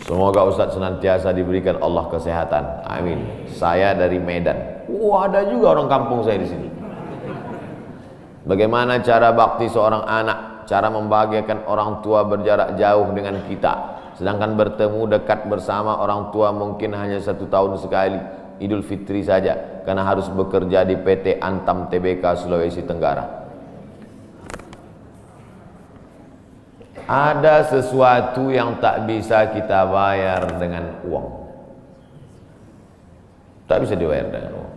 Semoga Ustadz senantiasa diberikan Allah kesehatan. Amin. Saya dari Medan. Ada juga orang kampung saya di sini. Bagaimana cara bakti seorang anak? Cara membahagiakan orang tua berjarak jauh dengan kita, sedangkan bertemu dekat bersama orang tua mungkin hanya 1 tahun sekali, Idul Fitri saja, karena harus bekerja di PT Antam Tbk Sulawesi Tenggara. Ada sesuatu yang tak bisa kita bayar dengan uang. Tak bisa dibayar dengan uang.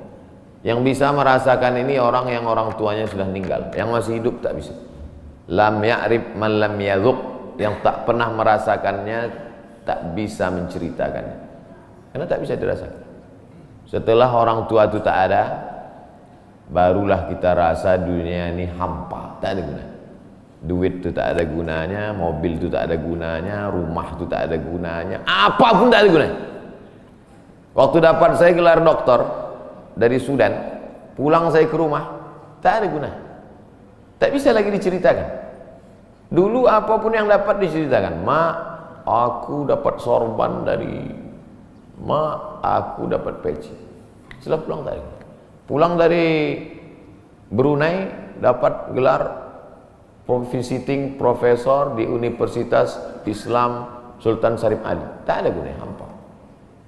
Yang bisa merasakan ini orang yang orang tuanya sudah meninggal. Yang masih hidup tak bisa. Lam ya'rif man lam yadhuq. Yang tak pernah merasakannya tak bisa menceritakannya. Karena tak bisa dirasakan. Setelah orang tua itu tak ada, barulah kita rasa dunia ini hampa, tak ada gunanya. Duit itu tak ada gunanya, mobil itu tak ada gunanya, rumah itu tak ada gunanya, apapun tak ada gunanya. Waktu dapat saya gelar doktor dari Sudan, pulang saya ke rumah, tak ada gunanya. Tak bisa lagi diceritakan. Dulu apapun yang dapat diceritakan. Mak, aku dapat sorban dari Mak, aku dapat peci. Setelah pulang tadi, pulang dari Brunei dapat gelar visiting profesor di Universitas Islam Sultan Syarif Ali. Tak ada gunanya, hampa.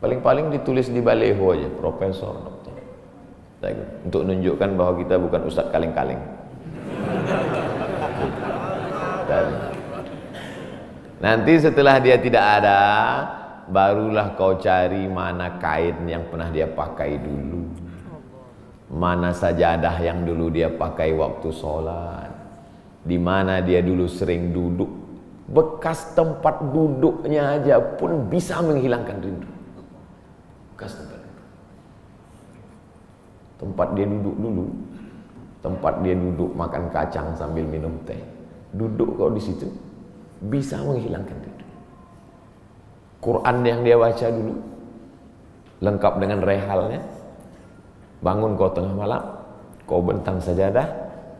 Paling-paling ditulis di baleho aja, profesor, doktor. Untuk menunjukkan bahwa kita bukan ustadz kaleng-kaleng. Nanti setelah dia tidak ada, barulah kau cari mana kain yang pernah dia pakai dulu, mana sajadah yang dulu dia pakai waktu sholat, di mana dia dulu sering duduk. Bekas tempat duduknya aja pun bisa menghilangkan rindu. Bekas tempat dia duduk dulu, tempat dia duduk makan kacang sambil minum teh, duduk kau di situ bisa menghilangkan rindu. Quran yang dia baca dulu lengkap dengan rehalnya. Bangun kau tengah malam, kau bentang sajadah,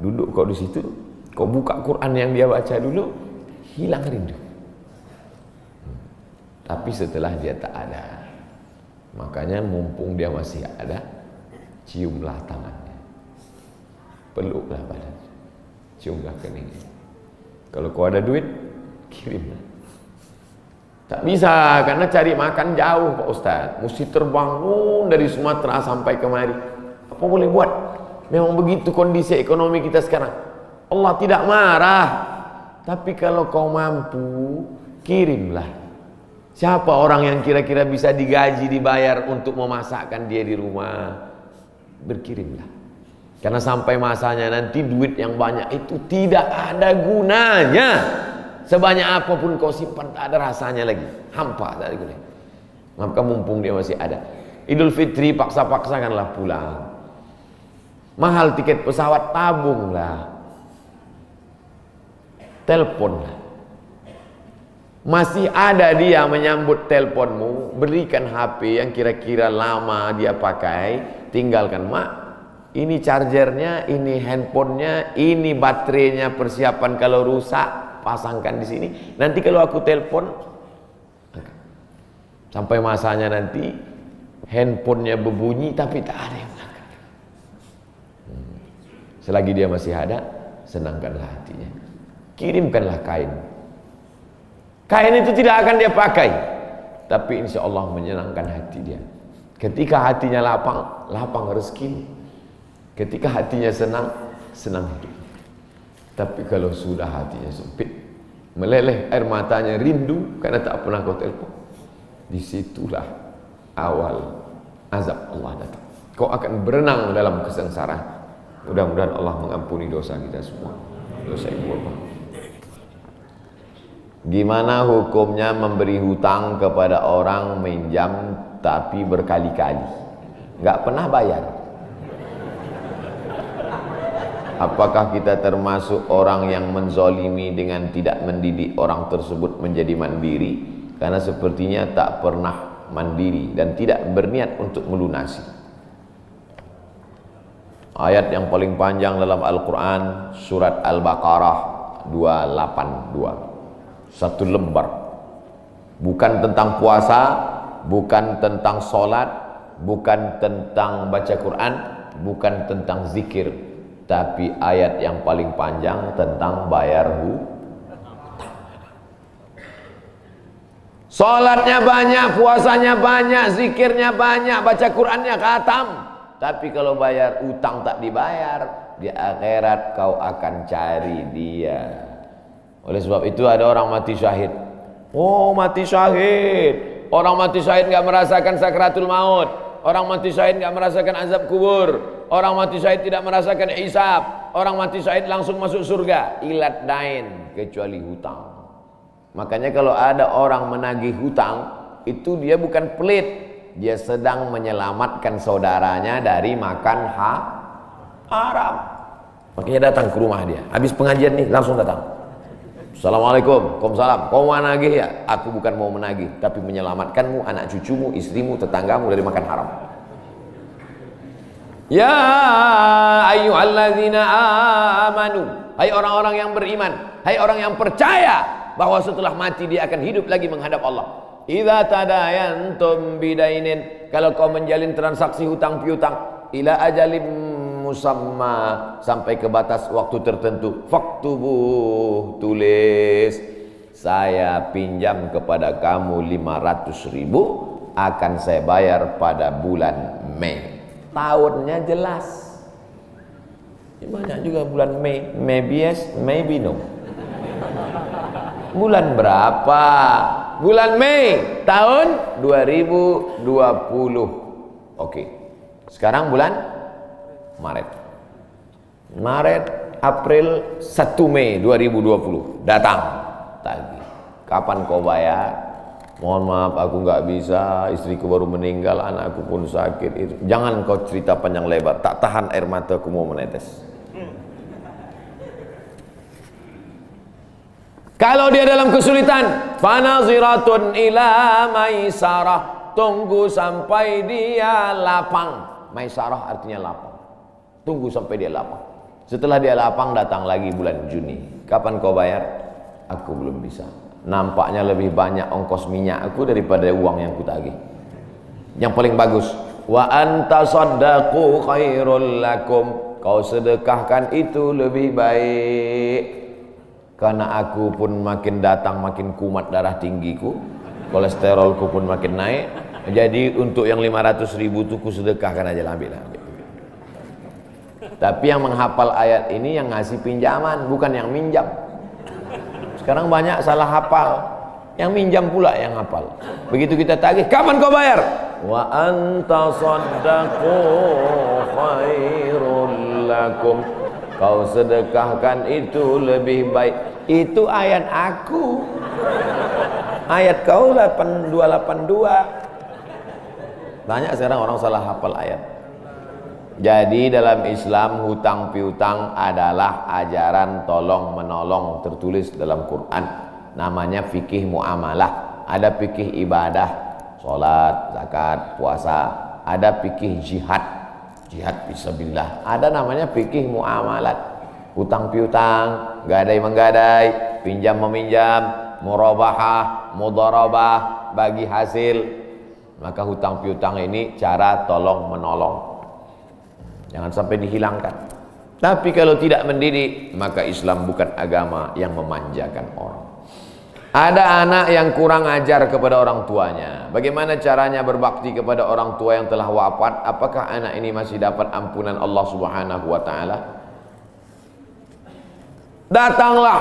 duduk kau di situ, kau buka Quran yang dia baca dulu, hilang rindu. Tapi setelah dia tak ada, makanya mumpung dia masih ada, ciumlah tangannya, peluklah badannya, ciumlah keningnya. Kalau kau ada duit, kirimlah. Tak bisa, karena cari makan jauh Pak Ustadz, mesti terbang dari Sumatera sampai kemari. Apa boleh buat? Memang begitu kondisi ekonomi kita sekarang. Allah tidak marah, tapi kalau kau mampu, kirimlah. Siapa orang yang kira-kira bisa digaji, dibayar untuk memasakkan dia di rumah? Berkirimlah. Karena sampai masanya nanti duit yang banyak itu tidak ada gunanya. Sebanyak apapun kau simpan, tak ada rasanya lagi, hampa, tak ada gunanya. Maka mumpung dia masih ada, Idul Fitri paksa-paksakanlah pulang. Mahal tiket pesawat, tabunglah, teleponlah. Masih ada dia menyambut teleponmu, berikan HP yang kira-kira lama dia pakai, tinggalkan. Mak, ini chargernya, ini handphonenya, ini baterainya, persiapan kalau rusak pasangkan di sini. Nanti kalau aku telepon, sampai masanya nanti handphonenya berbunyi tapi tak ada yang angkat. Selagi dia masih ada, senangkanlah hatinya. Kirimkanlah kain. Kain itu tidak akan dia pakai, tapi insya Allah menyenangkan hati dia. Ketika hatinya lapang, lapang rezeki. Ketika hatinya senang, senang hidup. Tapi kalau sudah hatinya sempit, meleleh air matanya rindu karena tak pernah kau telepon, disitulah awal azab Allah datang. Kau akan berenang dalam kesengsaraan. Mudah-mudahan Allah mengampuni dosa kita semua, dosa ibu bapa. Gimana hukumnya memberi hutang kepada orang minjam tapi berkali-kali, nggak pernah bayar? Apakah kita termasuk orang yang menzolimi dengan tidak mendidik orang tersebut menjadi mandiri? Karena sepertinya tak pernah mandiri dan tidak berniat untuk melunasi. Ayat yang paling panjang dalam Al-Quran, surat Al-Baqarah 282. Satu lembar. Bukan tentang puasa, bukan tentang sholat, bukan tentang baca Quran, bukan tentang zikir, tapi ayat yang paling panjang tentang bayar hutang. Sholatnya banyak, puasanya banyak, zikirnya banyak, baca Qurannya khatam, tapi kalau bayar utang tak dibayar, di akhirat kau akan cari dia. Oleh sebab itu ada orang mati syahid. Oh, mati syahid. Orang mati syahid enggak merasakan sakratul maut. Orang mati syahid enggak merasakan azab kubur. Orang mati syahid tidak merasakan hisab. Orang mati syahid langsung masuk surga. Ilat dain, kecuali hutang. Makanya kalau ada orang menagih hutang, itu dia bukan pelit, dia sedang menyelamatkan saudaranya dari makan haram. Makanya datang ke rumah dia. Habis pengajian nih langsung datang. Assalamualaikum, waalaikumsalam. Kau mau menagih ya? Aku bukan mau menagih, tapi menyelamatkanmu, anak cucumu, istrimu, tetanggamu dari makan haram. Ya ayyuhalladzina amanu, hai orang-orang yang beriman, hai orang yang percaya bahwa setelah mati dia akan hidup lagi menghadap Allah. Idza tadayantum bidainin, kalau kau menjalin transaksi hutang piutang, ila ajalim musamma, sampai ke batas waktu tertentu, faktubuh, tulis, saya pinjam kepada kamu 500.000, akan saya bayar pada bulan Mei. Tahunnya jelas. Banyak juga bulan Mei, maybe yes, maybe no. Bulan berapa? Bulan Mei tahun 2020. Oke. Sekarang bulan Maret. April 1 Mei 2020 datang tagih. Kapan kau bayar? Mohon maaf aku nggak bisa, istriku baru meninggal, anakku pun sakit. Jangan kau cerita panjang lebar, tak tahan air mataku mau menetes. Kalau dia dalam kesulitan, fanaziratun ila maisarah, tunggu sampai dia lapang. Maisarah artinya lapang. Tunggu sampai dia lapang. Setelah dia lapang, datang lagi bulan Juni. Kapan kau bayar? Aku belum bisa. Nampaknya lebih banyak ongkos minyak aku daripada uang yang kutagih. Yang paling bagus, wa anta saddaqu khairul lakum, kau sedekahkan itu lebih baik. Karena aku pun makin datang makin kumat darah tinggiku, kolesterolku pun makin naik. Jadi untuk yang 500.000 itu ku sedekahkan aja, ambil. Tapi yang menghafal ayat ini yang ngasih pinjaman, bukan yang minjam. Sekarang banyak salah hafal, yang minjam pula yang hafal. Begitu kita tagih, kapan kau bayar? Wa anta saddaqu khairul lakum, kau sedekahkan itu lebih baik. Itu ayat aku. Ayat kau 8282. Banyak sekarang orang salah hafal ayat. Jadi dalam Islam hutang piutang adalah ajaran tolong menolong tertulis dalam Quran. Namanya fikih muamalah. Ada fikih ibadah, sholat, zakat, puasa. Ada fikih jihad, jihad fisabilillah. Ada namanya fikih muamalat. Hutang piutang, gadai menggadai, pinjam meminjam, murabahah, mudharabah, bagi hasil. Maka hutang piutang ini cara tolong menolong. Jangan sampai dihilangkan. Tapi kalau tidak mendidik, maka Islam bukan agama yang memanjakan orang. Ada anak yang kurang ajar kepada orang tuanya. Bagaimana caranya berbakti kepada orang tua yang telah wafat? Apakah anak ini masih dapat ampunan Allah Subhanahu wa taala? Datanglah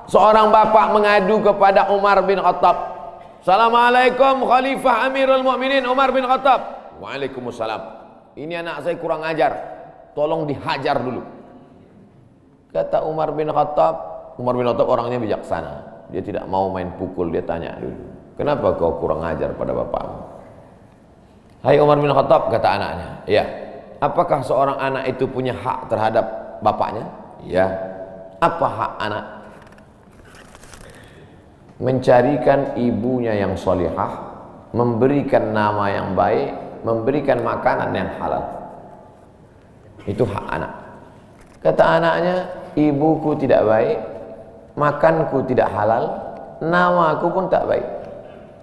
seorang bapak mengadu kepada Umar bin Khattab. Assalamualaikum Khalifah Amirul Mukminin Umar bin Khattab. Waalaikumsalam. Ini anak saya kurang ajar, tolong dihajar dulu. Kata Umar bin Khattab orangnya bijaksana. Dia tidak mau main pukul, dia tanya dulu. Kenapa kau kurang ajar pada bapakmu? Hai Umar bin Khattab, kata anaknya. Ya. Apakah seorang anak itu punya hak terhadap bapaknya? Ya. Apa hak anak? Mencarikan ibunya yang solihah, memberikan nama yang baik, memberikan makanan yang halal. Itu hak anak. Kata anaknya, ibuku tidak baik, makanku tidak halal, namaku pun tak baik.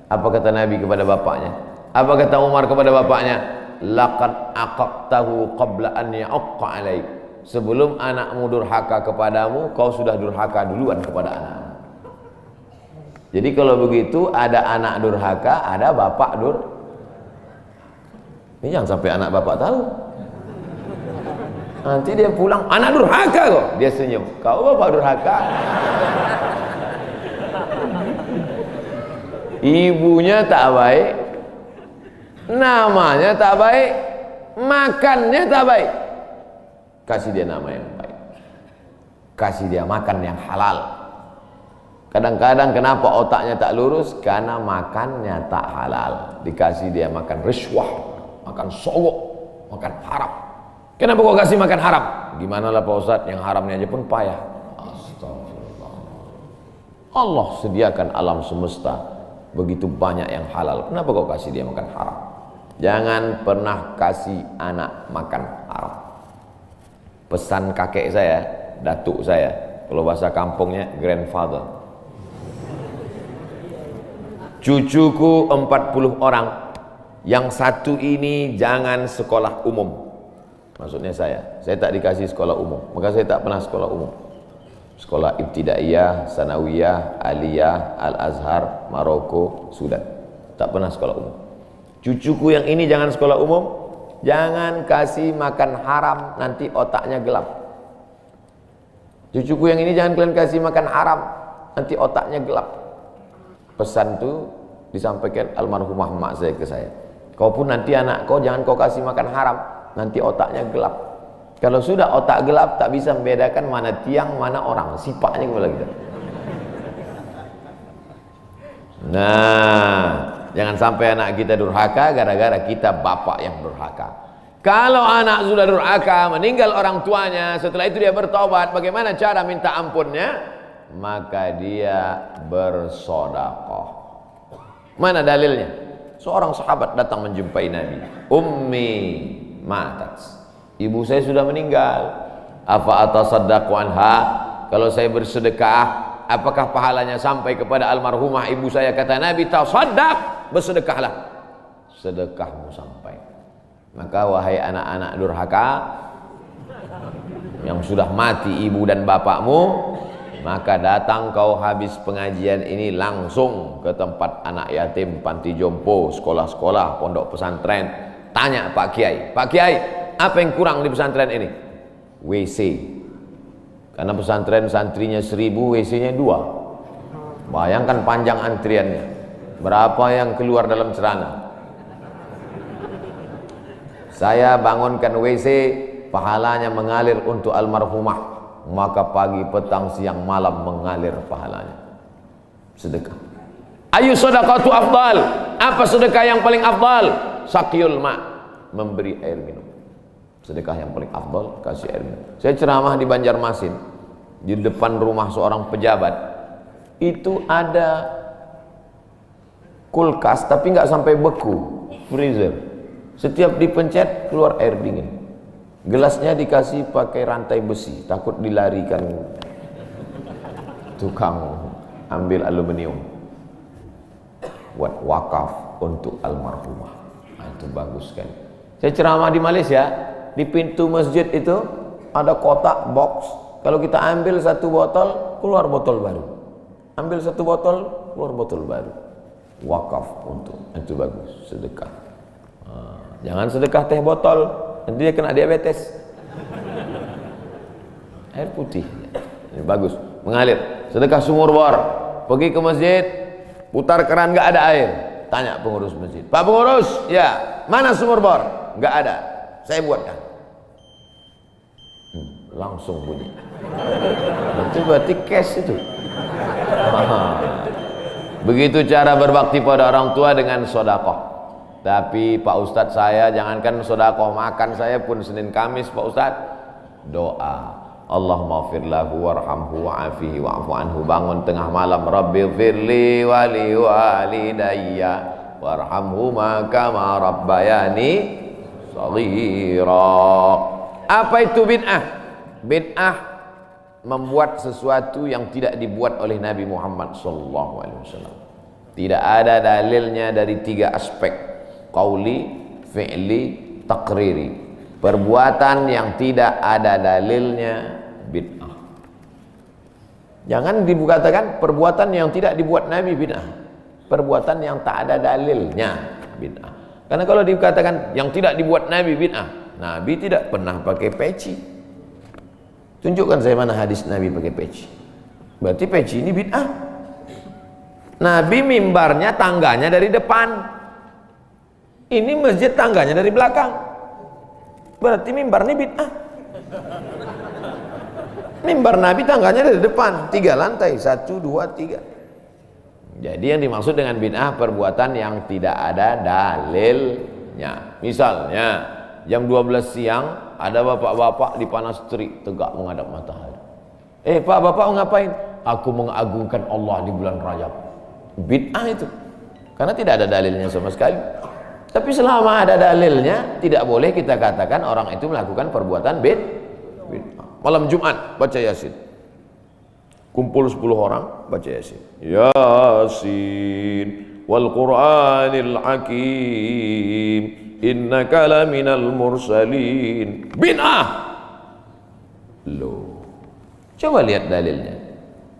Apa kata Nabi kepada bapaknya? Apa kata Umar kepada bapaknya? Laqad aqaqtahu qabla an ya'aqqa alaik. Sebelum anakmu durhaka kepadamu, kau sudah durhaka duluan kepada anakmu. Jadi kalau begitu, ada anak durhaka, ada bapak ini jangan sampai anak bapak tahu. Nanti dia pulang, anak durhaka kok. Dia senyum, kau bapak durhaka. Ibunya tak baik, namanya tak baik, makannya tak baik. Kasih dia nama yang baik, kasih dia makan yang halal. Kadang-kadang kenapa otaknya tak lurus? Karena makannya tak halal. Dikasih dia makan riswah, makan sogok, makan haram. Kenapa kau kasih makan haram? Gimana lah Pak Ustadz, yang haramnya aja pun payah. Astagfirullah. Allah sediakan alam semesta begitu banyak yang halal. Kenapa kau kasih dia makan haram? Jangan pernah kasih anak makan haram. Pesan kakek saya, datuk saya, kalau bahasa kampungnya grandfather. Cucuku 40 orang, yang satu ini jangan sekolah umum. Maksudnya saya tak dikasih sekolah umum, maka saya tak pernah sekolah umum. Sekolah ibtidaiyah, sanawiyah, aliyah, al-azhar, Maroko, Sudan. Tak pernah sekolah umum. Cucuku yang ini jangan sekolah umum, jangan kasih makan haram, nanti otaknya gelap. Cucuku yang ini jangan kalian kasih makan haram, nanti otaknya gelap. Pesan itu disampaikan almarhumah mak saya ke saya. Kau pun nanti anak kau jangan kau kasih makan haram, nanti otaknya gelap. Kalau sudah otak gelap, tak bisa membedakan mana tiang, mana orang. Sifatnya kepala kita. Nah, jangan sampai anak kita durhaka gara-gara kita bapak yang durhaka. Kalau anak sudah durhaka, meninggal orang tuanya, setelah itu dia bertobat, bagaimana cara minta ampunnya? Maka dia bersedekah. Mana dalilnya? Seorang sahabat datang menjumpai Nabi. Ummi matat. Ibu saya sudah meninggal. Afa atasaddaqu anha? Kalau saya bersedekah, apakah pahalanya sampai kepada almarhumah ibu saya? Kata Nabi, tasaddaq, bersedekahlah. Sedekahmu sampai. Maka wahai anak-anak durhaka yang sudah mati ibu dan bapakmu, maka datang kau habis pengajian ini langsung ke tempat anak yatim, panti jompo, sekolah-sekolah, pondok pesantren. Tanya Pak Kiai, Pak Kiai, apa yang kurang di pesantren ini? WC. Karena pesantren santrinya 1000, WC-nya 2. Bayangkan panjang antriannya. Berapa yang keluar dalam celana? Saya bangunkan WC, pahalanya mengalir untuk almarhumah. Maka pagi, petang, siang, malam mengalir pahalanya. Sedekah. Ayu sedekatu afdal. Apa sedekah yang paling afdal? Saqiyul ma', memberi air minum. Sedekah yang paling afdal, kasih air minum. Saya ceramah di Banjarmasin, di depan rumah seorang pejabat. Itu ada kulkas tapi nggak sampai beku, freezer. Setiap dipencet keluar air dingin. Gelasnya dikasih pakai rantai besi, takut dilarikan tukang ambil aluminium. Buat wakaf untuk almarhumah. Nah, itu bagus kan. Saya ceramah di Malaysia, di pintu masjid itu ada kotak box. Kalau kita ambil satu botol, keluar botol baru. Ambil satu botol, keluar botol baru. Wakaf untuk, itu bagus, sedekah. Jangan sedekah teh botol, nanti dia kena diabetes. Air putih, ini bagus, mengalir. Sedekah sumur bor, pergi ke masjid, putar keran nggak ada air, tanya pengurus masjid, Pak pengurus, ya mana sumur bor? Nggak ada, saya buatkan. Langsung bunyi. Itu berarti cash itu. Begitu cara berbakti pada orang tua dengan sedekah. Tapi Pak Ustadz, saya jangankan sedekah makan, saya pun Senin Kamis Pak Ustadz doa, Allahumma fir lahu warhamhu wa'afihi wa'fu anhu. Bangun tengah malam, Rabbi firli wali walidayya warhamhuma kama rabbayani shaghira. Apa itu bid'ah? Bid'ah membuat sesuatu yang tidak dibuat oleh Nabi Muhammad SAW. Tidak ada dalilnya dari 3 aspek: qauli, fi'li, taqriri. Perbuatan yang tidak ada dalilnya bid'ah. Jangan dikatakan perbuatan yang tidak dibuat Nabi bid'ah. Perbuatan yang tak ada dalilnya bid'ah. Karena kalau dikatakan yang tidak dibuat Nabi bid'ah, Nabi tidak pernah pakai peci. Tunjukkan saya mana hadis Nabi pakai peci. Berarti peci ini bid'ah. Nabi mimbarnya tangganya dari depan. Ini masjid tangganya dari belakang. Berarti mimbar ini bid'ah. Mimbar Nabi tangganya dari depan, 3 lantai, 1, 2, 3. Jadi yang dimaksud dengan bid'ah perbuatan yang tidak ada dalilnya. Misalnya jam 12 siang ada bapak-bapak di panas terik tegak menghadap matahari. Pak, bapak ngapain? Aku mengagungkan Allah di bulan Rajab. Bid'ah itu, karena tidak ada dalilnya sama sekali. Tapi selama ada dalilnya, tidak boleh kita katakan orang itu melakukan perbuatan bid'ah. Malam Jumat baca Yasin, kumpul 10 orang baca Yasin. Yasin wal Qur'anil Hakim, innaka laminal mursalin. Bid'ah. Loh, coba lihat dalilnya.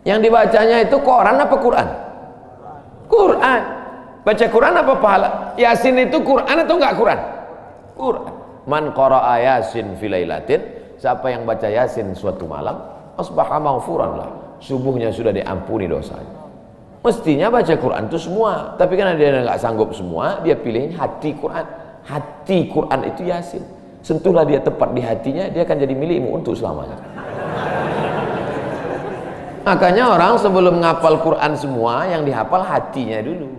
Yang dibacanya itu Quran apa Quran? Quran. Baca Quran apa pahala? Yasin itu Quran atau enggak Quran? Quran. Man qara'a Yasin fi lailatin, siapa yang baca Yasin suatu malam, asbaha maghfuran lah, subuhnya sudah diampuni dosanya. Mestinya baca Quran itu semua, tapi karena dia enggak sanggup semua, dia pilih hati Quran. Hati Quran itu Yasin. Sentuhlah dia tepat di hatinya, dia akan jadi milikmu untuk selamanya. Makanya orang sebelum ngapal Quran semua, yang dihafal hatinya dulu.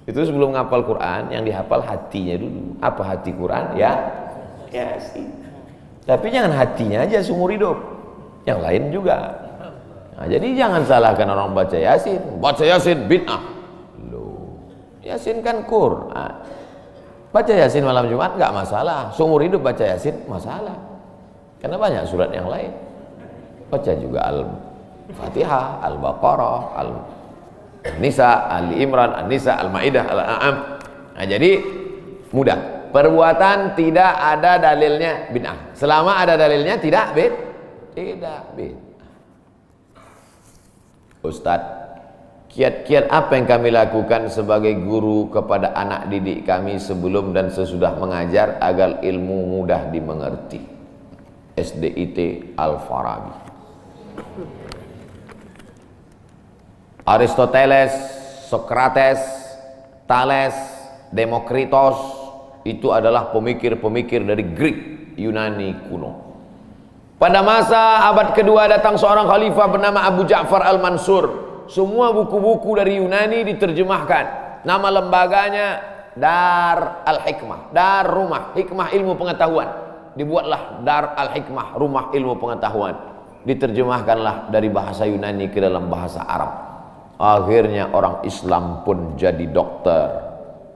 Itu sebelum ngapal Quran, yang dihafal hatinya dulu. Apa hati Quran? Ya, Yasin. Tapi jangan hatinya aja seumur hidup, yang lain juga. Nah, jadi jangan salahkan orang baca Yasin. Baca Yasin bid'ah. Loh, Yasin kan Quran. Baca Yasin malam Jumat nggak masalah. Seumur hidup baca Yasin masalah. Karena banyak surat yang lain. Baca juga Al-Fatihah, Al-Baqarah, Al-Nisa, Al-Imran, Al-Nisa, Al-Maidah, Al-An'am. Nah, jadi mudah. Perbuatan tidak ada dalilnya bid'ah. Selama ada dalilnya tidak bid'ah. Ustadz, kiat-kiat apa yang kami lakukan sebagai guru kepada anak didik kami sebelum dan sesudah mengajar agar ilmu mudah dimengerti? SDIT Al-Farabi. Aristoteles, Socrates, Thales, Demokritos, itu adalah pemikir-pemikir dari Greek, Yunani kuno. Pada masa abad kedua datang seorang khalifah bernama Abu Ja'far Al-Mansur. Semua buku-buku dari Yunani diterjemahkan. Nama lembaganya Dar Al-Hikmah, Dar Rumah Hikmah Ilmu Pengetahuan. Dibuatlah Dar Al-Hikmah, Rumah Ilmu Pengetahuan. Diterjemahkanlah dari bahasa Yunani ke dalam bahasa Arab. Akhirnya orang Islam pun jadi dokter,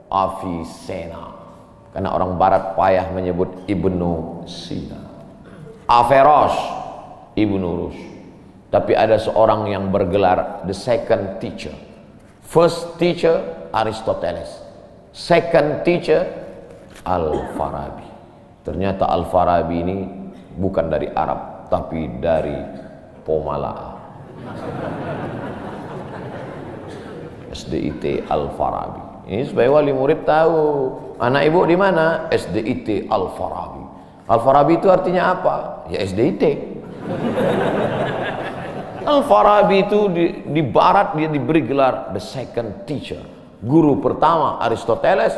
Avicenna. Karena orang barat payah menyebut Ibnu Sina. Averroes, Ibnu Rus. Tapi ada seorang yang bergelar the second teacher. First teacher Aristoteles, second teacher Al-Farabi. Ternyata Al-Farabi ini bukan dari Arab, tapi dari Pomalaa. SDIT Al-Farabi. Ini supaya wali murid tahu. Anak ibu di mana? SDIT Al-Farabi. Al-Farabi itu artinya apa? Ya SDIT. Al-Farabi itu di barat dia diberi gelar the second teacher. Guru pertama Aristoteles,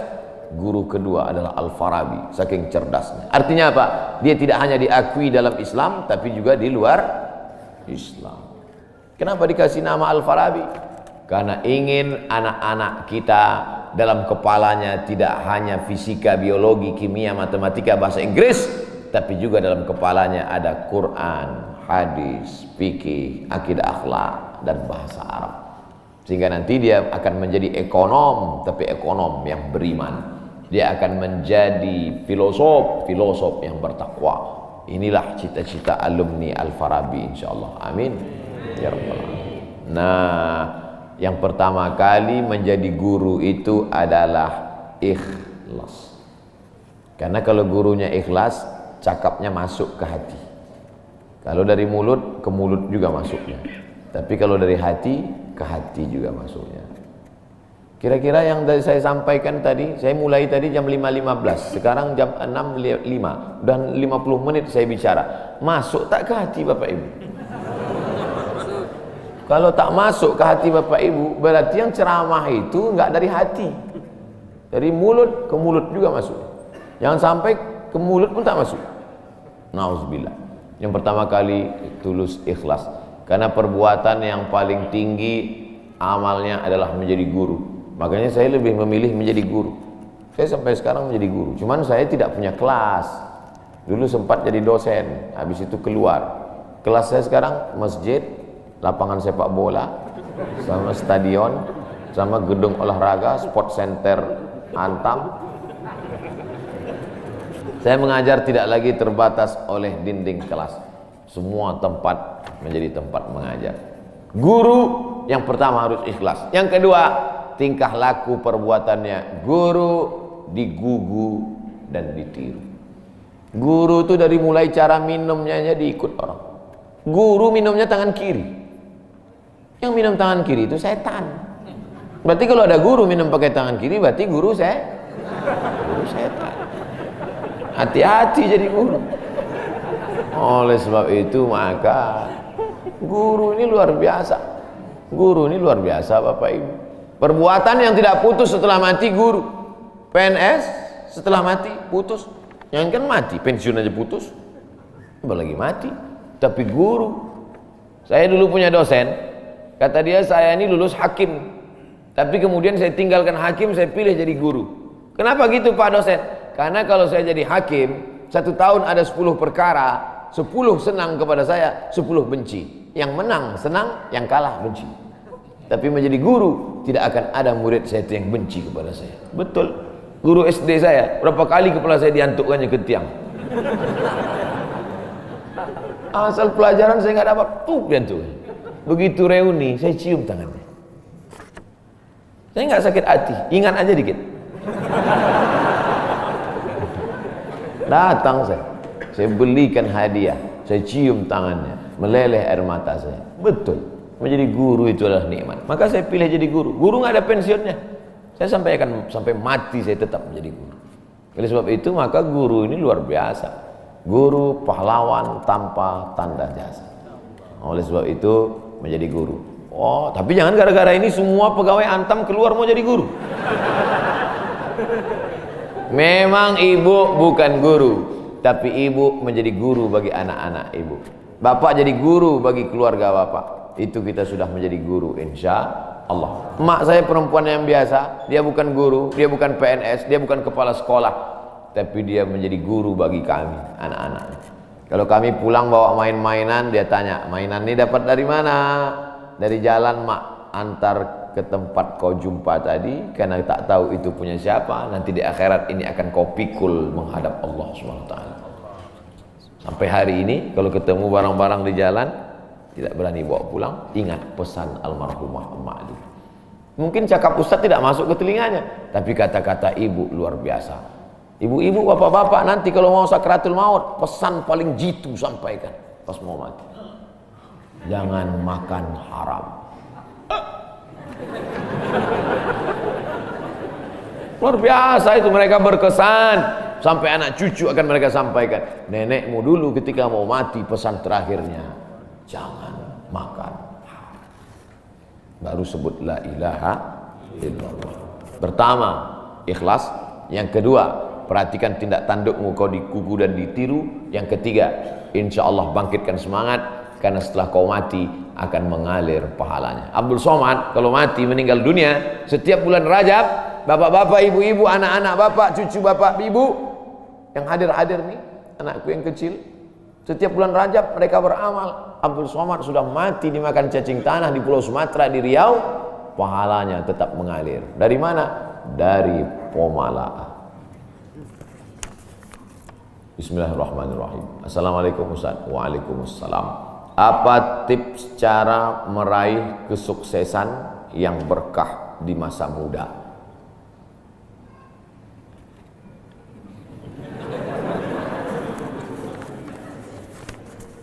guru kedua adalah Al-Farabi, saking cerdasnya. Artinya apa? Dia tidak hanya diakui dalam Islam, tapi juga di luar Islam. Kenapa dikasih nama Al-Farabi? Karena ingin anak-anak kita dalam kepalanya tidak hanya fisika, biologi, kimia, matematika, bahasa Inggris, tapi juga dalam kepalanya ada Quran, hadis, fikih, akidah akhlak, dan bahasa Arab. Sehingga nanti dia akan menjadi ekonom, tapi ekonom yang beriman. Dia akan menjadi filosof yang bertakwa. Inilah cita-cita alumni Al-Farabi insyaallah. Amin ya rabbal alamin. Nah, Yang pertama kali menjadi guru itu adalah ikhlas. Karena kalau gurunya ikhlas, cakapnya masuk ke hati. Kalau dari mulut, ke mulut juga masuknya. Tapi kalau dari hati, ke hati juga masuknya. Kira-kira yang tadi saya sampaikan tadi, saya mulai tadi jam 5.15, sekarang jam 6.05, dan 50 menit saya bicara. Masuk tak ke hati Bapak Ibu? Kalau tak masuk ke hati Bapak Ibu, berarti yang ceramah itu enggak dari hati. Dari mulut ke mulut juga masuk. Jangan sampai ke mulut pun tak masuk. Nauzubillah. Yang pertama kali tulus ikhlas. Karena perbuatan yang paling tinggi amalnya adalah menjadi guru. Makanya saya lebih memilih menjadi guru. Saya sampai sekarang menjadi guru. Cuman saya tidak punya kelas. Dulu sempat jadi dosen, habis itu keluar. Kelas saya sekarang masjid, lapangan sepak bola, sama stadion, sama gedung olahraga, sport center Antam. Saya mengajar tidak lagi terbatas oleh dinding kelas. Semua tempat menjadi tempat mengajar. Guru yang pertama harus ikhlas. Yang kedua, tingkah laku perbuatannya. Guru digugu dan ditiru. Guru itu dari mulai cara minumnya aja diikut orang. Guru minumnya tangan kiri. Yang minum tangan kiri itu setan. Berarti kalau ada guru minum pakai tangan kiri, berarti guru setan. Hati-hati jadi guru. Oleh sebab itu maka guru ini luar biasa. Guru ini luar biasa Bapak Ibu. Perbuatan yang tidak putus setelah mati guru. PNS setelah mati putus. Yang kan mati, pensiun aja putus. Apalagi mati. Tapi guru. Saya dulu punya dosen. Kata dia, saya ini lulus hakim. Tapi kemudian saya tinggalkan hakim, saya pilih jadi guru. Kenapa gitu Pak dosen? Karena kalau saya jadi hakim, 1 tahun ada 10 perkara, 10 senang kepada saya, 10 benci. Yang menang senang, yang kalah benci. Tapi menjadi guru, tidak akan ada murid saya itu yang benci kepada saya. Betul. Guru SD saya, berapa kali kepala saya diantukkannya ke tiang. Asal pelajaran saya nggak dapat, diantuk. Begitu reuni, saya cium tangannya. Saya nggak sakit hati, ingat aja dikit. Datang saya belikan hadiah, saya cium tangannya, meleleh air mata saya. Betul. Menjadi guru itu adalah nikmat. Maka saya pilih jadi guru. Guru nggak ada pensiunnya. Saya sampai mati saya tetap menjadi guru. Oleh sebab itu maka guru ini luar biasa. Guru pahlawan tanpa tanda jasa. Oleh sebab itu menjadi guru. Oh, tapi jangan gara-gara ini semua pegawai Antam keluar mau jadi guru. Memang ibu bukan guru, tapi ibu menjadi guru bagi anak-anak ibu. Bapak jadi guru bagi keluarga bapak. Itu kita sudah menjadi guru insya Allah. Mak saya perempuan yang biasa, dia bukan guru, dia bukan PNS, dia bukan kepala sekolah, tapi dia menjadi guru bagi kami anak-anaknya. Kalau kami pulang bawa main-mainan, dia tanya, mainan ini dapat dari mana? Dari jalan mak, antar ke tempat kau jumpa tadi, karena tak tahu itu punya siapa. Nanti di akhirat ini akan kau pikul menghadap Allah SWT. Sampai hari ini kalau ketemu barang-barang di jalan tidak berani bawa pulang, ingat pesan almarhumah emak itu. Mungkin cakap ustaz tidak masuk ke telinganya, tapi kata-kata ibu luar biasa. Ibu-ibu, bapak-bapak, nanti kalau mau sakratul maut, pesan paling jitu sampaikan pas mau mati. Jangan makan haram. Luar biasa itu, mereka berkesan. Sampai anak cucu akan mereka sampaikan. Nenekmu dulu ketika mau mati pesan terakhirnya, jangan makan. Baru sebut la ilaha illallah. Pertama, ikhlas. Yang kedua, perhatikan tindak tandukmu, kau dikugu dan ditiru. Yang ketiga, insya Allah bangkitkan semangat, karena setelah kau mati akan mengalir pahalanya. Abdul Somad kalau mati meninggal dunia, setiap bulan Rajab, bapak-bapak, ibu-ibu, anak-anak bapak, cucu bapak, ibu yang hadir-hadir nih, anakku yang kecil, setiap bulan Rajab mereka beramal. Abdul Somad sudah mati dimakan cacing tanah di Pulau Sumatera, di Riau, pahalanya tetap mengalir. Dari mana? Dari Pomala. Bismillahirrahmanirrahim. Assalamualaikum Ustaz. Waalaikumsalam. Apa tips cara meraih kesuksesan yang berkah di masa muda.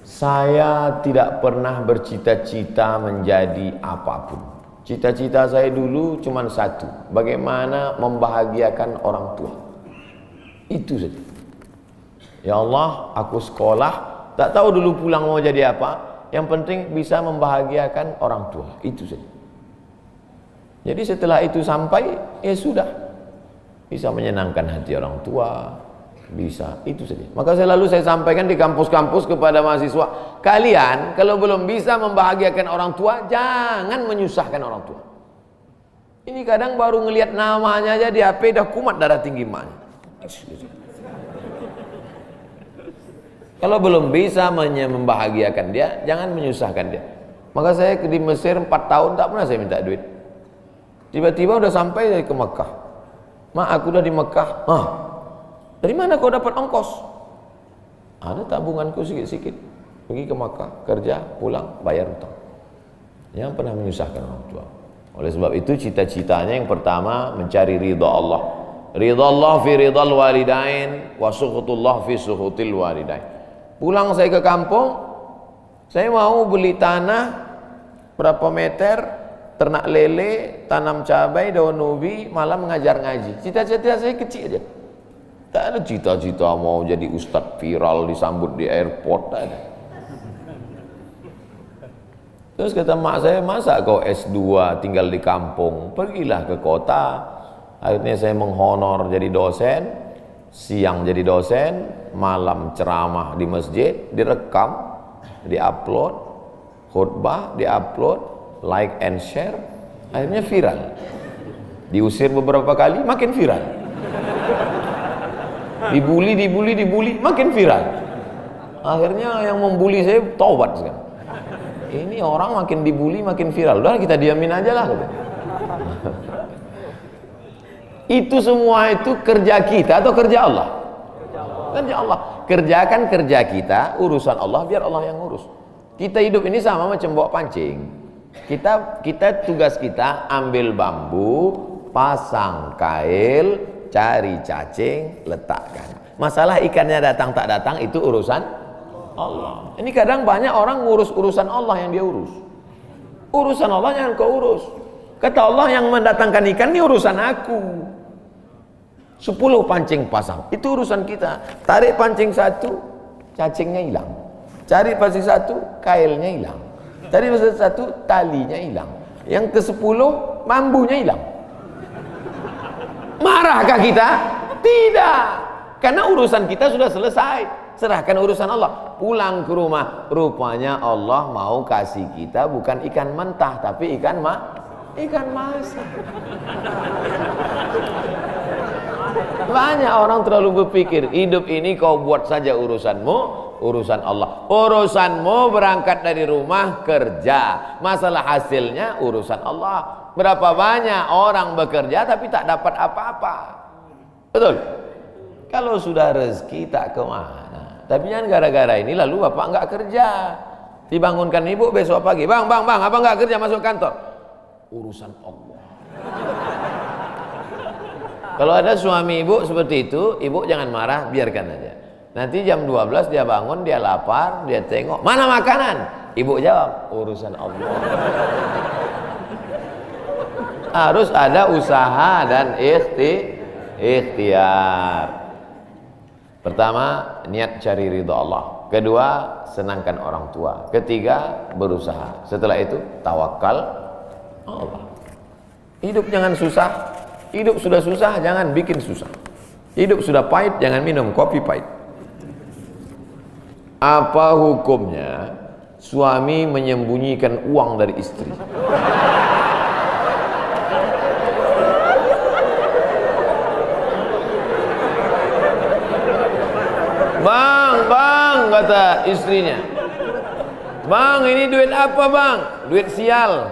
Saya tidak pernah bercita-cita menjadi apapun. Cita-cita saya dulu cuma satu, bagaimana membahagiakan orang tua. Itu saja. Ya Allah, aku sekolah, tak tahu dulu pulang mau jadi apa, yang penting bisa membahagiakan orang tua. Itu saja. Jadi setelah itu sampai, ya sudah, bisa menyenangkan hati orang tua, bisa, itu saja. Maka selalu saya sampaikan di kampus-kampus kepada mahasiswa, kalian kalau belum bisa membahagiakan orang tua, jangan menyusahkan orang tua. Ini kadang baru ngelihat namanya aja di HP dah kumat darah tinggi emaknya. Kalau belum bisa membahagiakan dia, jangan menyusahkan dia. Maka saya di Mesir 4 tahun tak pernah saya minta duit. Tiba-tiba udah sampai ke Mekah. Mak, aku udah di Mekah. Dari mana kau dapat ongkos? Ada tabunganku sikit-sikit. Pergi ke Makkah, kerja, pulang, bayar hutang. Jangan pernah menyusahkan orang tua. Oleh sebab itu cita-citanya yang pertama mencari ridha Allah. Ridha Allah fi ridhal walidain wa sukhutullah fi sukhutil walidain. Pulang saya ke kampung, saya mau beli tanah berapa meter, ternak lele, tanam cabai, daun ubi, malam mengajar ngaji. Cita-cita saya kecil aja. Tak ada cita-cita mau jadi ustadz viral disambut di airport, tak ada. Terus kata mak saya, masa kau S2 tinggal di kampung, pergilah ke kota. Akhirnya saya menghonor jadi dosen, siang jadi dosen, malam ceramah di masjid, direkam, diupload, khutbah diupload, like and share, akhirnya viral. Diusir beberapa kali, makin viral. Dibully, makin viral. Akhirnya yang membuli saya taubat sekarang. Ini orang makin dibully, makin viral. Udah kita diamin aja lah. Itu semua itu kerja kita atau kerja Allah? Kerja Allah. Kerjakan kerja kita, urusan Allah biar Allah yang ngurus. Kita hidup ini sama macam bawa pancing. Kita tugas kita ambil bambu, pasang kail, cari cacing, letakkan. Masalah ikannya datang tak datang itu urusan Allah. Ini kadang banyak orang ngurus urusan Allah yang dia urus. Urusan Allah yang kau urus. Kata Allah, yang mendatangkan ikan ini urusan aku. 10 pancing pasang, itu urusan kita. Tarik pancing 1, cacingnya hilang. Cari pancing 1, kailnya hilang. Cari pancing 1, talinya hilang. Yang ke-10, bambunya hilang. Marahkah kita? Tidak. Karena urusan kita sudah selesai. Serahkan urusan Allah. Pulang ke rumah, rupanya Allah mau kasih kita bukan ikan mentah, tapi ikan masak. Banyak orang terlalu berpikir hidup ini kau buat saja urusanmu, urusan Allah. Urusanmu berangkat dari rumah kerja, masalah hasilnya urusan Allah. Berapa banyak orang bekerja tapi tak dapat apa-apa. Betul? Kalau sudah rezeki tak kemana. Tapi jangan gara-gara ini lalu bapak enggak kerja. Dibangunkan ibu besok pagi, bang, abang enggak kerja masuk kantor. Urusan Allah. Kalau ada suami ibu seperti itu, ibu jangan marah, biarkan aja. Nanti jam 12 dia bangun, dia lapar, dia tengok, mana makanan? Ibu jawab, urusan Allah. Harus ada usaha dan ikhtiar. Pertama, niat cari ridha Allah. Kedua, senangkan orang tua. Ketiga, berusaha. Setelah itu, tawakal Allah. Hidup jangan susah. Hidup sudah susah, jangan bikin susah. Hidup sudah pahit, jangan minum kopi pahit. Apa hukumnya suami menyembunyikan uang dari istri? Bang, kata istrinya. Bang, ini duit apa bang? Duit sial.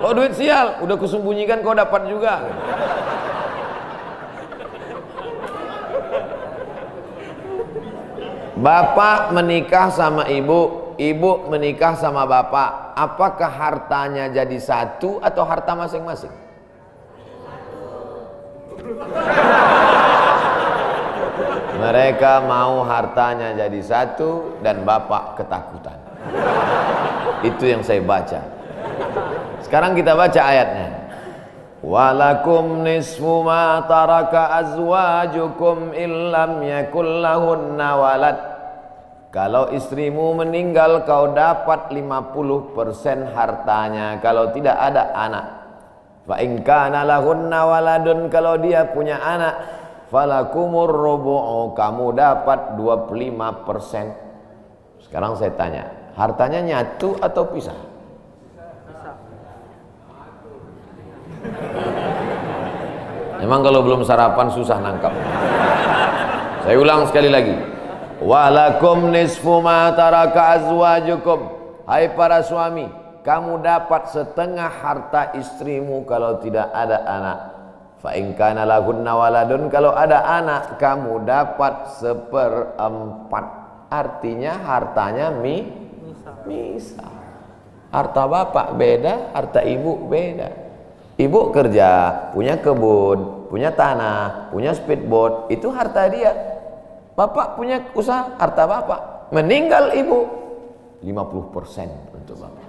Oh duit sial, udah kusembunyikan kau dapat juga. Bapak menikah sama ibu ibu menikah sama bapak, apakah hartanya jadi satu atau harta masing-masing? Mereka mau hartanya jadi satu dan bapak ketakutan. Itu yang saya baca. Sekarang kita baca ayatnya. Walakum nisfu ma taraka azwajukum illam yakul lahunna walad. Kalau istrimu meninggal kau dapat 50% hartanya kalau tidak ada anak. Fa in kana lahunna waladun, kalau dia punya anak, falakumur rubu'u, kamu dapat 25%. Sekarang saya tanya, hartanya nyatu atau pisah? Memang kalau belum sarapan susah nangkap. Saya ulang sekali lagi. Walakum nisfu ma taraka azwajukum. Hai para suami, kamu dapat setengah harta istrimu kalau tidak ada anak. Fa in kana lahunna waladun, kalau ada anak kamu dapat 1/4. Artinya hartanya misah. Harta bapak beda, harta ibu beda. Ibu kerja, punya kebun, punya tanah, punya speedboat, itu harta dia. Bapak punya usaha, harta bapak. Meninggal ibu, 50% untuk bapak.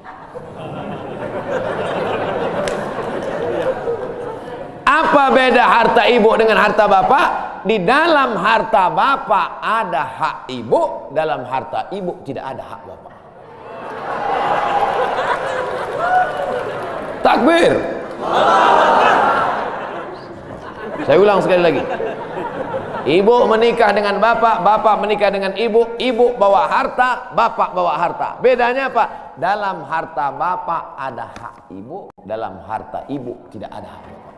Apa beda harta ibu dengan harta bapak? Di dalam harta bapak ada hak ibu, dalam harta ibu tidak ada hak bapak. Takbir. Saya ulang sekali lagi. Ibu menikah dengan bapak, bapak menikah dengan ibu, ibu bawa harta, bapak bawa harta. Bedanya apa? Dalam harta bapak ada hak ibu, dalam harta ibu tidak ada hak bapak.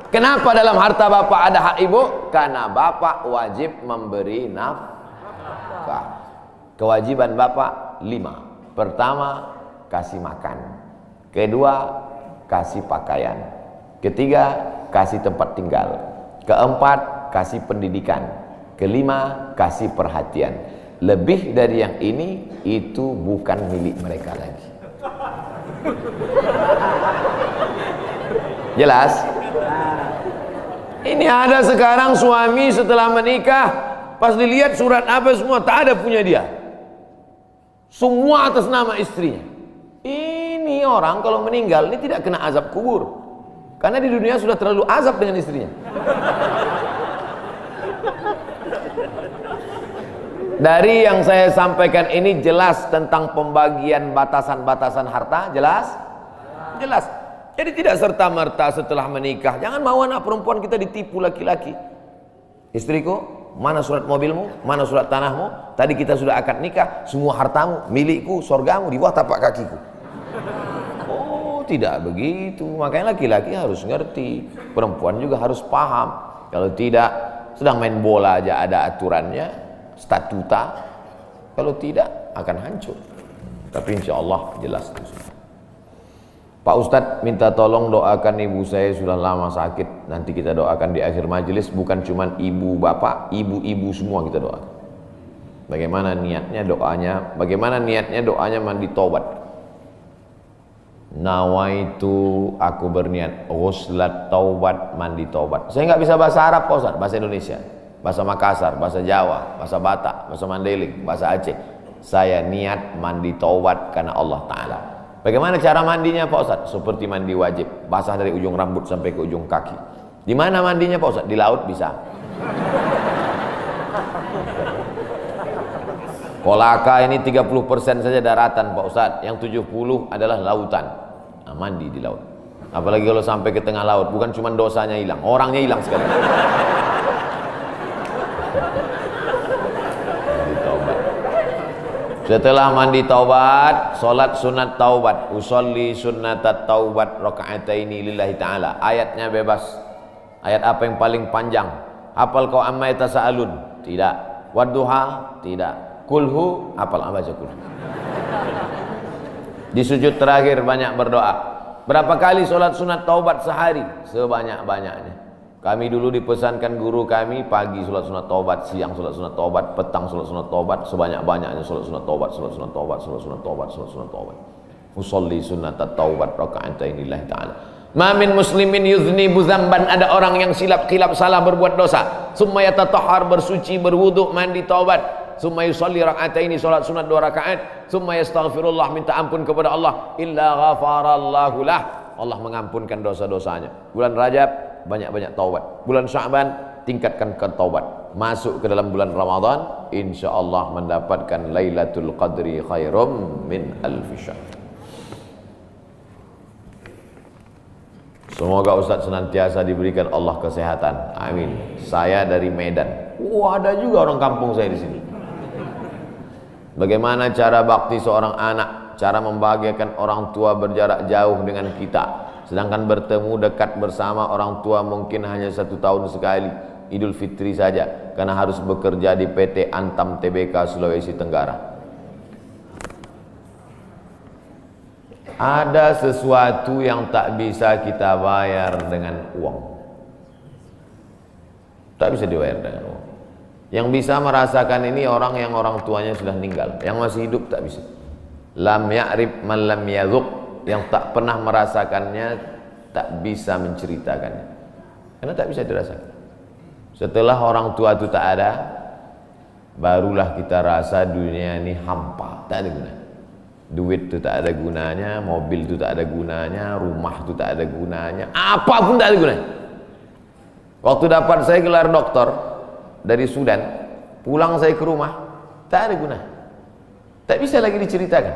Kenapa dalam harta bapak ada hak ibu? Karena bapak wajib memberi nafkah. Kewajiban bapak 5. Pertama, kasih makan. Kedua, kasih pakaian. Ketiga, kasih tempat tinggal. Keempat, kasih pendidikan. Kelima, kasih perhatian. Lebih dari yang ini, itu bukan milik mereka lagi. Jelas? Ini ada sekarang suami setelah menikah, pas dilihat surat apa semua, tak ada punya dia. Semua atas nama istrinya. Ini orang kalau meninggal ini tidak kena azab kubur, karena di dunia sudah terlalu azab dengan istrinya. Dari yang saya sampaikan ini jelas tentang pembagian batasan-batasan harta, jelas? Jelas. Jadi tidak serta-merta setelah menikah, jangan mau anak perempuan kita ditipu laki-laki. Istriku, mana surat mobilmu, mana surat tanahmu, tadi kita sudah akad nikah, semua hartamu, milikku, surgamu di bawah tapak kakiku. Oh, tidak begitu. Makanya laki-laki harus ngerti, perempuan juga harus paham. Kalau tidak, sedang main bola aja ada aturannya, statuta. Kalau tidak, akan hancur. Tapi insya Allah jelas itu. Pak Ustadz minta tolong doakan ibu saya, sudah lama sakit. Nanti kita doakan di akhir majelis. Bukan cuma ibu bapak, ibu-ibu semua kita doakan. Bagaimana niatnya doanya? Bagaimana niatnya doanya? Mandi taubat. Nawaitu, aku berniat ghuslat taubat, mandi taubat. Saya nggak bisa bahasa Arab Pak Ustadz, bahasa Indonesia, bahasa Makassar, bahasa Jawa, bahasa Batak, bahasa Mandailing, bahasa Aceh. Saya niat mandi taubat karena Allah Ta'ala. Bagaimana cara mandinya Pak Ustadz? Seperti mandi wajib, basah dari ujung rambut sampai ke ujung kaki. Di mana mandinya Pak Ustadz? Di laut bisa. Kolaka ini 30% saja daratan Pak Ustadz, yang 70 adalah lautan. Nah, mandi di laut. Apalagi kalau sampai ke tengah laut, bukan cuma dosanya hilang, orangnya hilang sekali. Setelah mandi taubat, solat sunat taubat, usolli sunnatat taubat rakaataini lillahi ta'ala. Ayatnya bebas. Ayat apa yang paling panjang? Hafal kau amma yatasaalun? Tidak. Wadduha? Tidak. Kulhu? Hafal apa aja kulhu. Di sujud terakhir banyak berdoa. Berapa kali solat sunat taubat sehari? Sebanyak-banyaknya. Kami dulu dipesankan guru kami, pagi sholat sunat taubat, siang sholat sunat taubat, petang sholat sunat taubat, sebanyak-banyaknya sholat sunat taubat, sholat sunat taubat, sholat sunat taubat, sholat sunat taubat. Usolli sunat taubat raka'atain lillahi ta'ala. Ma min muslimin yuznibu dzamban, ada orang yang silap salah berbuat dosa, summa yatatahhar, bersuci, berwudu, mandi, taubat, summa yusolli raka'ataini, sholat sunat 2 rakaat, summa yastaghfirullah, minta ampun kepada Allah, illa ghafarallahu lah, Allah mengampunkan dosa-dosanya. Bulan Rajab banyak-banyak taubat, bulan Sya'ban tingkatkan ke taubat, masuk ke dalam bulan Ramadan insyaallah mendapatkan Lailatul Qadri khairum min alfi syahr. Semoga Ustaz senantiasa diberikan Allah kesehatan, amin. Saya dari Medan. Ada juga orang kampung saya di sini. Bagaimana cara bakti seorang anak, cara membahagiakan orang tua berjarak jauh dengan kita, sedangkan bertemu dekat bersama orang tua mungkin hanya 1 tahun sekali, Idul Fitri saja, karena harus bekerja di PT Antam Tbk Sulawesi Tenggara. Ada sesuatu yang tak bisa kita bayar dengan uang, tak bisa dibayar dengan uang. Yang bisa merasakan ini orang yang orang tuanya sudah meninggal, yang masih hidup tak bisa. Lam ya'rif man lam yadhuq, yang tak pernah merasakannya tak bisa menceritakannya, karena tak bisa dirasakan. Setelah orang tua itu tak ada, barulah kita rasa dunia ini hampa, tak ada gunanya. Duit itu tak ada gunanya, mobil itu tak ada gunanya, rumah itu tak ada gunanya, apapun tak ada gunanya. Waktu dapat saya gelar doktor dari Sudan, pulang saya ke rumah, tak ada gunanya, tak bisa lagi diceritakan.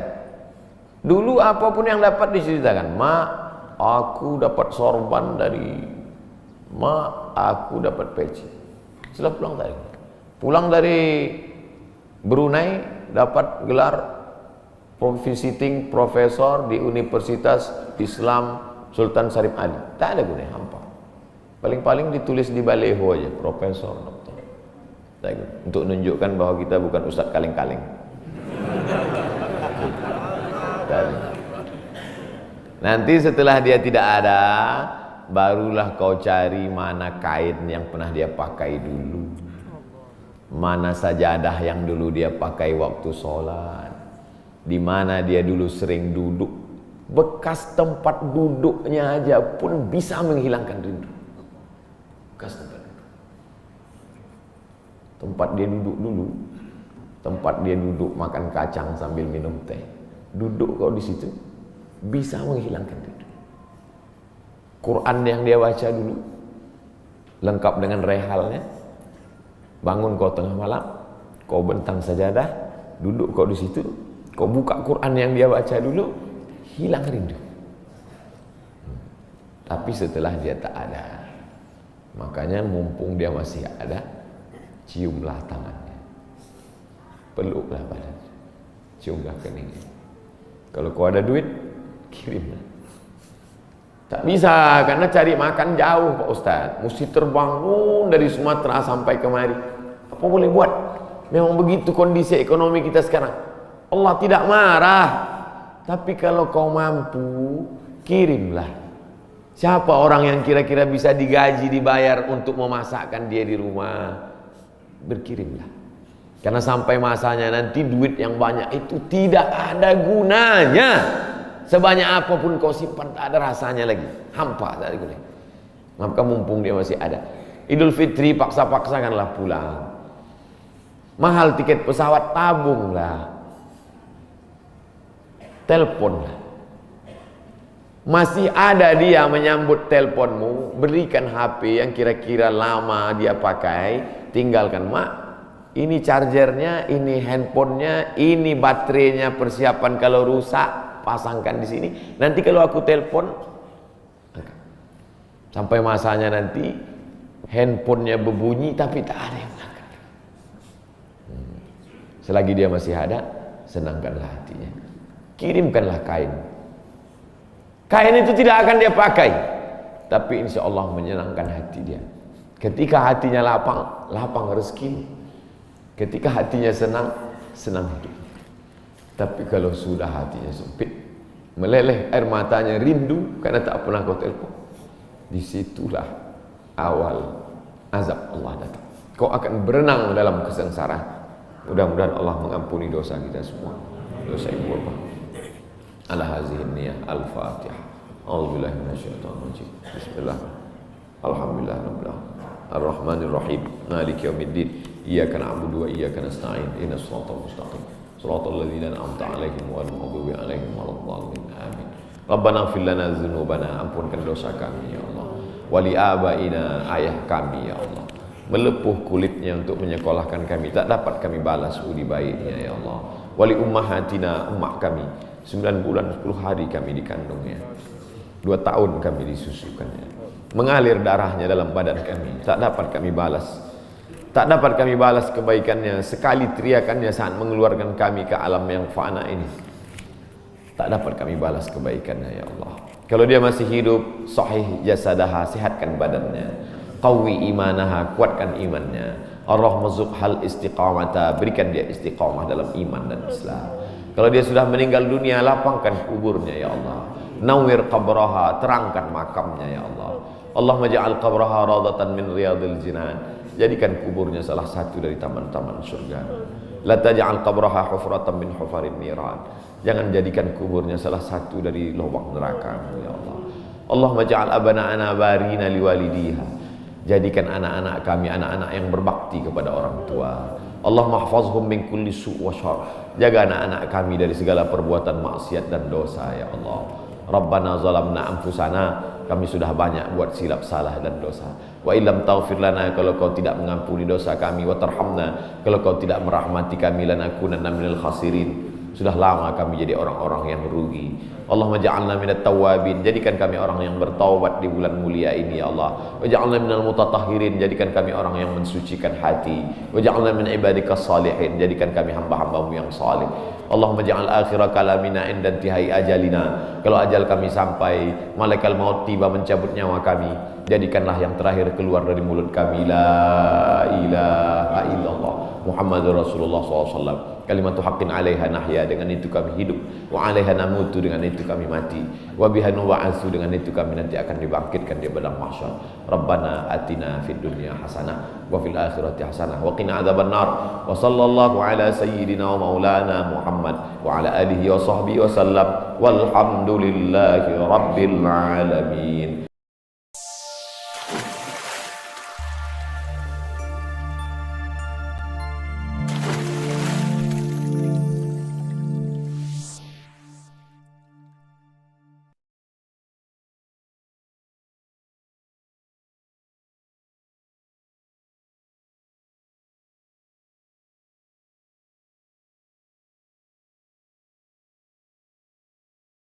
Dulu apapun yang dapat diceritakan, mak, aku dapat sorban dari mak, aku dapat peci. Setelah pulang tadi, pulang dari Brunei dapat gelar visiting profesor di Universitas Islam Sultan Syarif Ali. Tak ada gunanya, hampa. Paling-paling ditulis di baleho aja, profesor, doktor. Untuk menunjukkan bahwa kita bukan ustadz kaleng-kaleng. Nanti setelah dia tidak ada, barulah kau cari mana kain yang pernah dia pakai dulu, mana sajadah yang dulu dia pakai waktu sholat, di mana dia dulu sering duduk. Bekas tempat duduknya aja pun bisa menghilangkan rindu. Bekas tempat duduk, tempat dia duduk dulu, tempat dia duduk makan kacang sambil minum teh, duduk kau di situ bisa menghilangkan rindu. Quran yang dia baca dulu lengkap dengan rehalnya, bangun kau tengah malam, kau bentang sajadah, duduk kau di situ, kau buka Quran yang dia baca dulu, hilang rindu. Tapi setelah dia tak ada, makanya mumpung dia masih ada, ciumlah tangannya, peluklah badannya, ciumlah keningnya. Kalau kau ada duit, kirimlah. Tak bisa, karena cari makan jauh Pak Ustaz, mesti terbang dari Sumatera sampai kemari. Apa boleh buat? Memang begitu kondisi ekonomi kita sekarang. Allah tidak marah, tapi kalau kau mampu, kirimlah. Siapa orang yang kira-kira bisa digaji, dibayar untuk memasakkan dia di rumah? Berkirimlah. Karena sampai masanya nanti duit yang banyak itu tidak ada gunanya. Sebanyak apapun kau simpan, tak ada rasanya lagi, hampa, tak ada gunanya. Maka mumpung dia masih ada, Idul Fitri paksa-paksakanlah pulang. Mahal tiket pesawat, tabunglah, teleponlah. Masih ada dia menyambut teleponmu, berikan HP yang kira-kira lama dia pakai, tinggalkan. Mak, ini chargernya, ini handphonenya, ini baterainya, persiapan kalau rusak pasangkan di sini. Nanti kalau aku telepon, sampai masanya nanti handphonenya berbunyi tapi tak ada yang angkat. Selagi dia masih ada, senangkanlah hatinya, kirimkanlah kain. Kain itu tidak akan dia pakai, tapi insya Allah menyenangkan hati dia. Ketika hatinya lapang, lapang rezeki. Ketika hatinya senang, senang hidup. Tapi kalau sudah hatinya sempit, meleleh air matanya rindu karena tak pernah kau telepon, disitulah awal azab Allah datang. Kau akan berenang dalam kesengsaraan. Mudah-mudahan Allah mengampuni dosa kita semua, dosa ibu bapa. Ala hazihi niyah al-Fatihah. A'udzubillahi minasyaitonir rajim. Bismillah. Alhamdulillah rabbil alamin. Ar-Rahmanir Rahim. Maliki yaumiddin. Iyyaka na'budu wa iyyaka nasta'in. Ihdinas siratal mustaqim. Shiratal ladzina an'amta 'alaihim ghairil maghdubi 'alaihim waladdallin. Amin. Rabbana ighfir lana dzunubana, ampunkan dosa kami ya Allah. Wali abaina, ayah kami ya Allah. Melepuh kulitnya untuk menyekolahkan kami, tak dapat kami balas budi baiknya ya Allah. Wali ummahatina, emak kami, 9 bulan 10 hari kami dikandungnya, 2 tahun kami disusukannya, mengalir darahnya dalam badan kami, tak dapat kami balas. Tak dapat kami balas kebaikannya, sekali teriakannya saat mengeluarkan kami ke alam yang fana ini, tak dapat kami balas kebaikannya ya Allah. Kalau dia masih hidup, sahih jasadaha, sehatkan badannya, qawi imanaha, kuatkan imannya, ar-rahmazuk hal istiqamata, berikan dia istiqamah dalam iman dan Islam. Kalau dia sudah meninggal dunia, lapangkan kuburnya ya Allah. Nawwir qabraha, terangkan makamnya ya Allah. Allahumma ja'al qabraha radatan min riyadil jinan, jadikan kuburnya salah satu dari taman-taman surga. La taj'al qabraha hufratan min hufarin niran, jangan jadikan kuburnya salah satu dari lubang neraka ya Allah. Allahumma ja'al abana'ana barina liwalidiha, jadikan anak-anak kami anak-anak yang berbakti kepada orang tua. Allahumma hafazhum min kulli su' wa syarr, jaga anak-anak kami dari segala perbuatan maksiat dan dosa ya Allah. Rabbana zalamna anfusana, kami sudah banyak buat silap salah dan dosa. Wa illam taghfir lana, kalau kau tidak mengampuni dosa kami, wa tarhamna, kalau kau tidak merahmati kami, lanakunanna minal khasirin, sudah lama kami jadi orang-orang yang rugi. Allahumma ja'alna minat tawabin, jadikan kami orang yang bertaubat di bulan mulia ini ya Allah. Wa ja'alna minal mutatahhirin, jadikan kami orang yang mensucikan hati. Wa ja'alna min ibadikas salihin, jadikan kami hamba-hambamu yang salih. Allahumma ja'al akhira kalamina inda intihai ajalina, kalau ajal kami sampai, malaikat maut tiba mencabut nyawa kami, jadikanlah yang terakhir keluar dari mulut kami la ilaha illallah Muhammadur Rasulullah SAW, kalimatu haqqin alaiha nahya, dengan itu kami hidup, wa alaiha namutu, dengan itu kami mati, wa biha nub'atsu, dengan itu kami nanti akan dibangkitkan di padang mahsyar. Rabbana atina fid dunya hasanah wa fil akhirati hasanah wa qina adzabannar. Wa sallallahu ala sayyidina wa maulana Muhammad wa ala alihi wa sahbihi wa sallam, walhamdulillahi rabbil alamin.